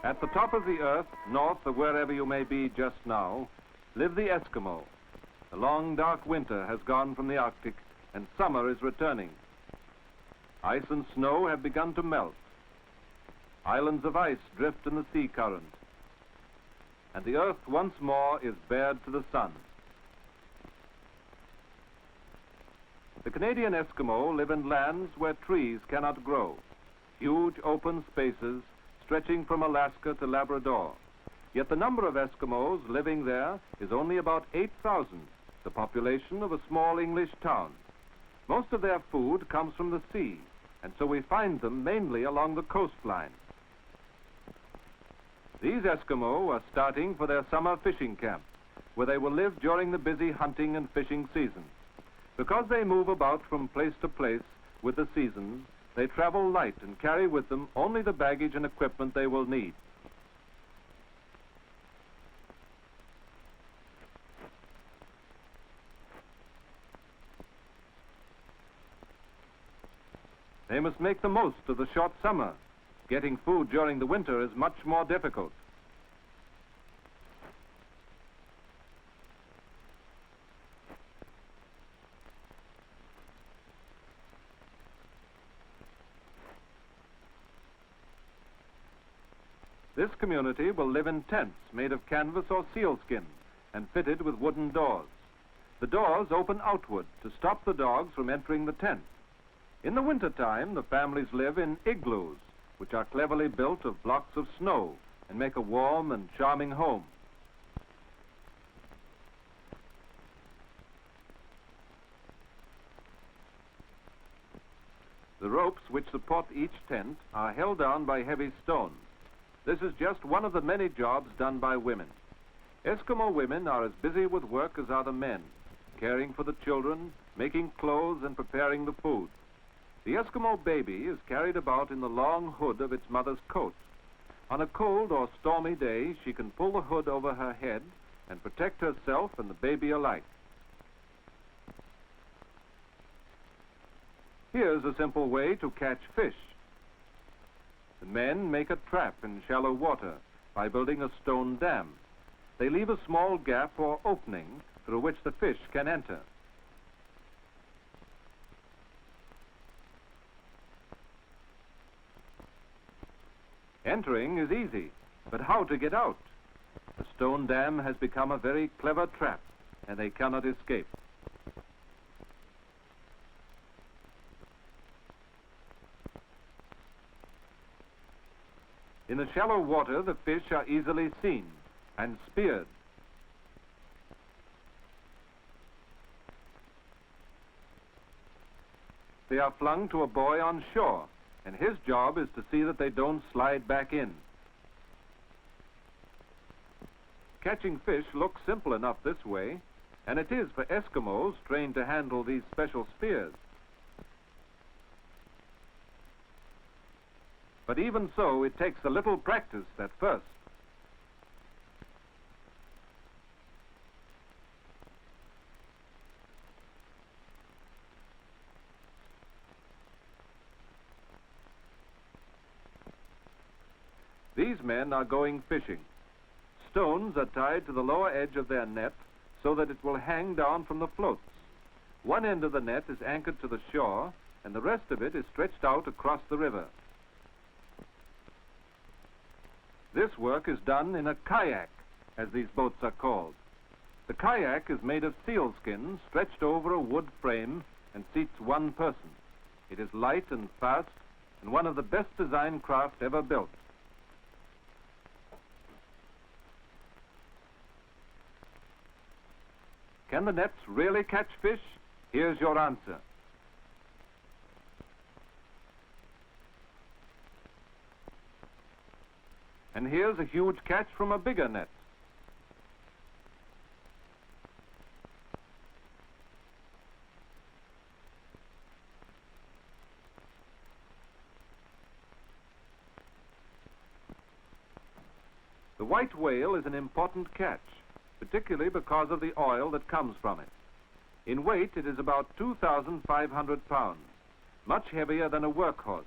At the top of the earth, north of wherever you may be just now, live the Eskimo. The long, dark winter has gone from the Arctic, and summer is returning. Ice and snow have begun to melt. Islands of ice drift in the sea current. And the earth once more is bared to the sun. The Canadian Eskimo live in lands where trees cannot grow, huge open spaces stretching from Alaska to Labrador. Yet the number of Eskimos living there is only about 8,000, the population of a small English town. Most of their food comes from the sea, and so we find them mainly along the coastline. These Eskimo are starting for their summer fishing camp, where they will live during the busy hunting and fishing season. Because they move about from place to place with the seasons, they travel light and carry with them only the baggage and equipment they will need. They must make the most of the short summer. Getting food during the winter is much more difficult. This community will live in tents made of canvas or sealskin and fitted with wooden doors. The doors open outward to stop the dogs from entering the tent. In the wintertime, the families live in igloos, which are cleverly built of blocks of snow and make a warm and charming home. The ropes which support each tent are held down by heavy stones. This is just one of the many jobs done by women. Eskimo women are as busy with work as are the men, caring for the children, making clothes, and preparing the food. The Eskimo baby is carried about in the long hood of its mother's coat. On a cold or stormy day, she can pull the hood over her head and protect herself and the baby alike. Here's a simple way to catch fish. The men make a trap in shallow water by building a stone dam. They leave a small gap or opening through which the fish can enter. Entering is easy, but how to get out? The stone dam has become a very clever trap, and they cannot escape. In the shallow water, the fish are easily seen and speared. They are flung to a boy on shore, and his job is to see that they don't slide back in. Catching fish looks simple enough this way, and it is for Eskimos trained to handle these special spears. But even so, it takes a little practice at first. These men are going fishing. Stones are tied to the lower edge of their net so that it will hang down from the floats. One end of the net is anchored to the shore, and the rest of it is stretched out across the river. This work is done in a kayak, as these boats are called. The kayak is made of sealskin stretched over a wood frame and seats one person. It is light and fast, and one of the best designed craft ever built. Can the nets really catch fish? Here's your answer. And here's a huge catch from a bigger net. The white whale is an important catch, particularly because of the oil that comes from it. In weight, it is about 2,500 pounds, much heavier than a workhorse.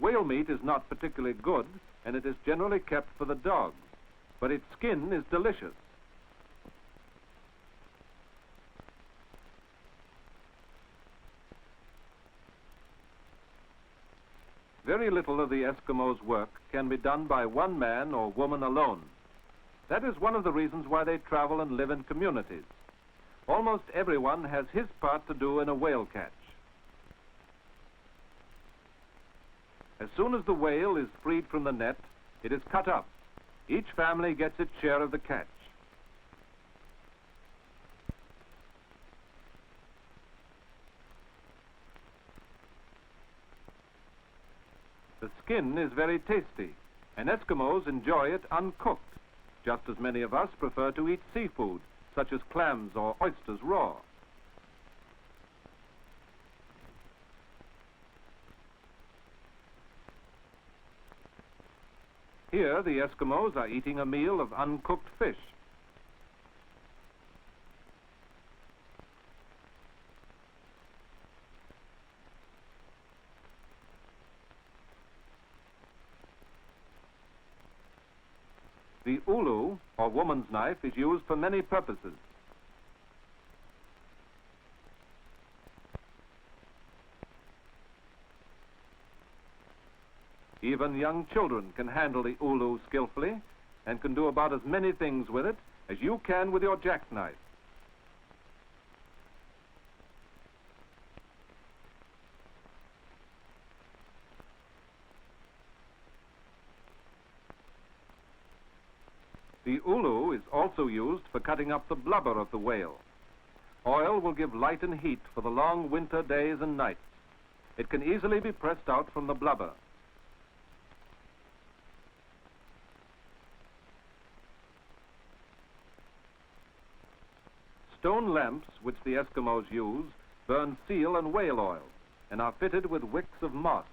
Whale meat is not particularly good, and it is generally kept for the dogs, but its skin is delicious. Very little of the Eskimos' work can be done by one man or woman alone. That is one of the reasons why they travel and live in communities. Almost everyone has his part to do in a whale catch. As soon as the whale is freed from the net, it is cut up. Each family gets its share of the catch. The skin is very tasty, and Eskimos enjoy it uncooked, just as many of us prefer to eat seafood, such as clams or oysters raw. Here, the Eskimos are eating a meal of uncooked fish. The ulu, or woman's knife, is used for many purposes. Even young children can handle the ulu skillfully and can do about as many things with it as you can with your jackknife. The ulu is also used for cutting up the blubber of the whale. Oil will give light and heat for the long winter days and nights. It can easily be pressed out from the blubber. Stone lamps, which the Eskimos use, burn seal and whale oil and are fitted with wicks of moss.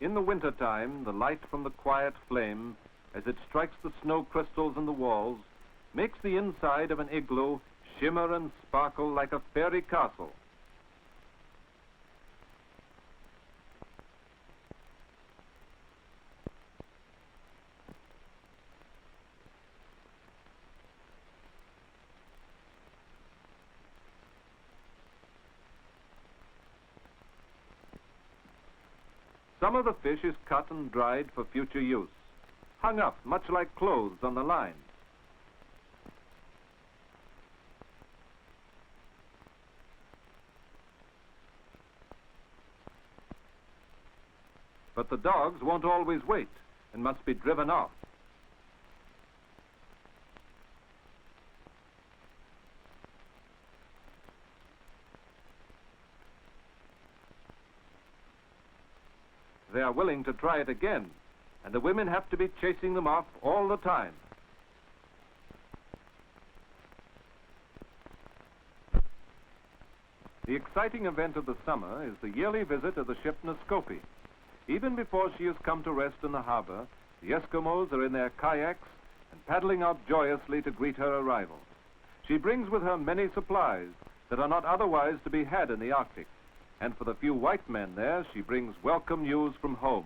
In the wintertime, the light from the quiet flame, as it strikes the snow crystals in the walls, makes the inside of an igloo shimmer and sparkle like a fairy castle. Some of the fish is cut and dried for future use, hung up much like clothes on the line. But the dogs won't always wait and must be driven off. They are willing to try it again, and the women have to be chasing them off all the time. The exciting event of the summer is the yearly visit of the ship Eskimo. Even before she has come to rest in the harbor, the Eskimos are in their kayaks and paddling out joyously to greet her arrival. She brings with her many supplies that are not otherwise to be had in the Arctic. And for the few white men there, she brings welcome news from home.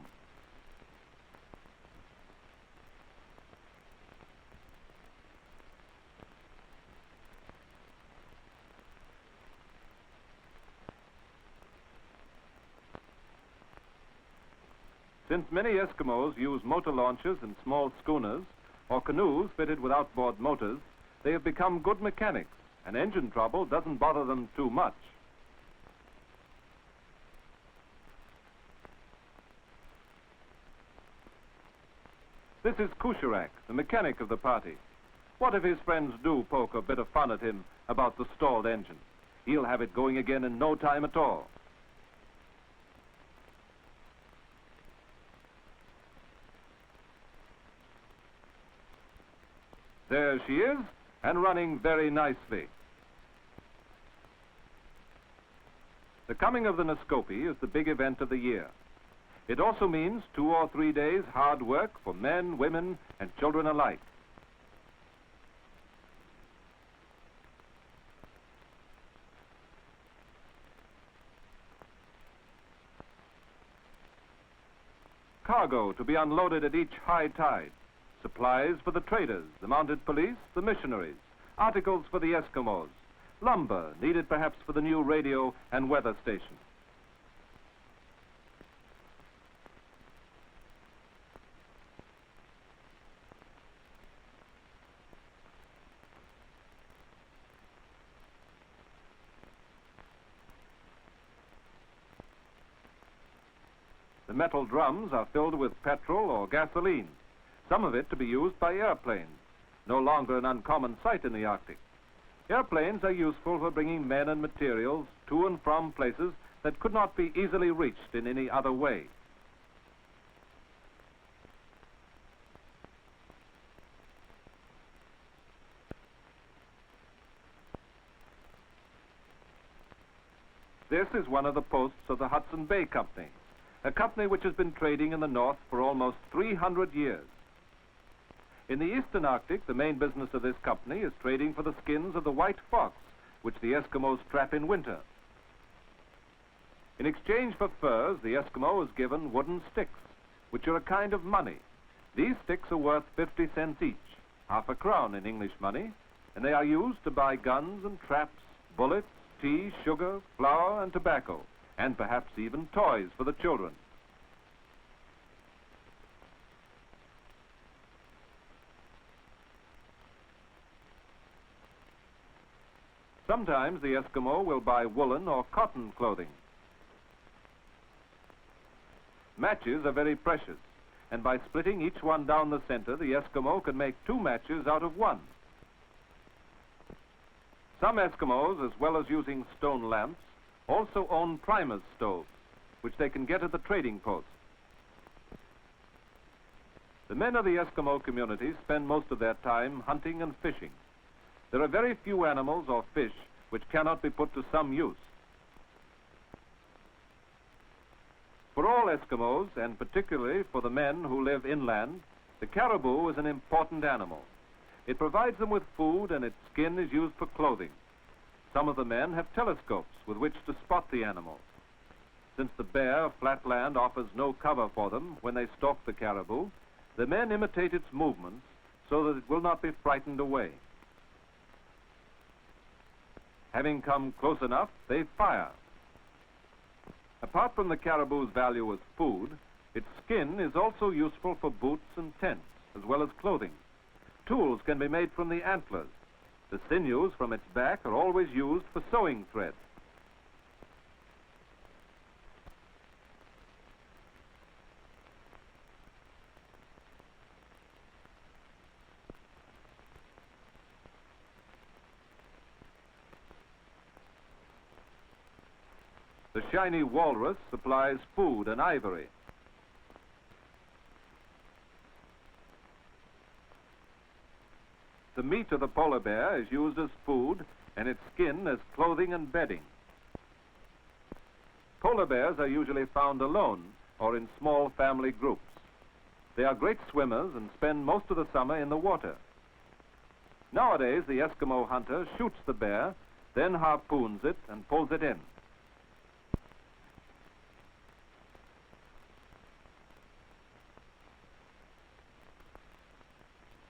Since many Eskimos use motor launches and small schooners, or canoes fitted with outboard motors, they have become good mechanics, and engine trouble doesn't bother them too much. This is Kusharak, the mechanic of the party. What if his friends do poke a bit of fun at him about the stalled engine? He'll have it going again in no time at all. There she is, and running very nicely. The coming of the Nescopi is the big event of the year. It also means 2 or 3 days hard work for men, women, and children alike. Cargo to be unloaded at each high tide. Supplies for the traders, the mounted police, the missionaries. Articles for the Eskimos. Lumber needed perhaps for the new radio and weather station. The metal drums are filled with petrol or gasoline, some of it to be used by airplanes, no longer an uncommon sight in the Arctic. Airplanes are useful for bringing men and materials to and from places that could not be easily reached in any other way. This is one of the posts of the Hudson Bay Company, a company which has been trading in the north for almost 300 years. In the eastern Arctic, the main business of this company is trading for the skins of the white fox, which the Eskimos trap in winter. In exchange for furs, the Eskimo is given wooden sticks, which are a kind of money. These sticks are worth 50 cents each, half a crown in English money, and they are used to buy guns and traps, bullets, tea, sugar, flour, and tobacco, and perhaps even toys for the children. Sometimes the Eskimo will buy woolen or cotton clothing. Matches are very precious, and by splitting each one down the center, the Eskimo can make 2 matches out of 1. Some Eskimos, as well as using stone lamps, also own primus stoves, which they can get at the trading post. The men of the Eskimo community spend most of their time hunting and fishing. There are very few animals or fish which cannot be put to some use. For all Eskimos, and particularly for the men who live inland, the caribou is an important animal. It provides them with food, and its skin is used for clothing. Some of the men have telescopes with which to spot the animal. Since the bare, flat land offers no cover for them when they stalk the caribou, the men imitate its movements so that it will not be frightened away. Having come close enough, they fire. Apart from the caribou's value as food, its skin is also useful for boots and tents, as well as clothing. Tools can be made from the antlers. The sinews from its back are always used for sewing thread. The shiny walrus supplies food and ivory. The meat of the polar bear is used as food, and its skin as clothing and bedding. Polar bears are usually found alone or in small family groups. They are great swimmers and spend most of the summer in the water. Nowadays, the Eskimo hunter shoots the bear, then harpoons it and pulls it in.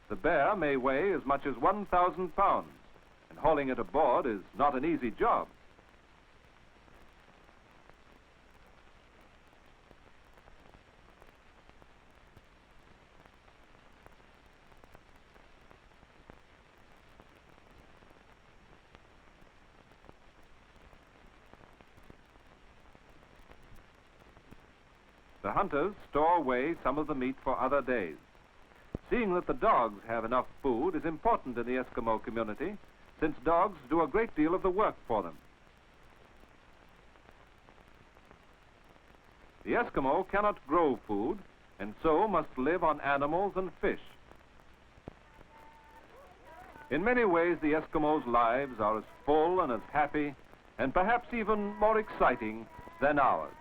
The bear may weigh as much as 1,000 pounds, and hauling it aboard is not an easy job. The hunters store away some of the meat for other days. Seeing that the dogs have enough food is important in the Eskimo community, since dogs do a great deal of the work for them. The Eskimo cannot grow food, and so must live on animals and fish. In many ways, the Eskimos' lives are as full and as happy, and perhaps even more exciting than ours.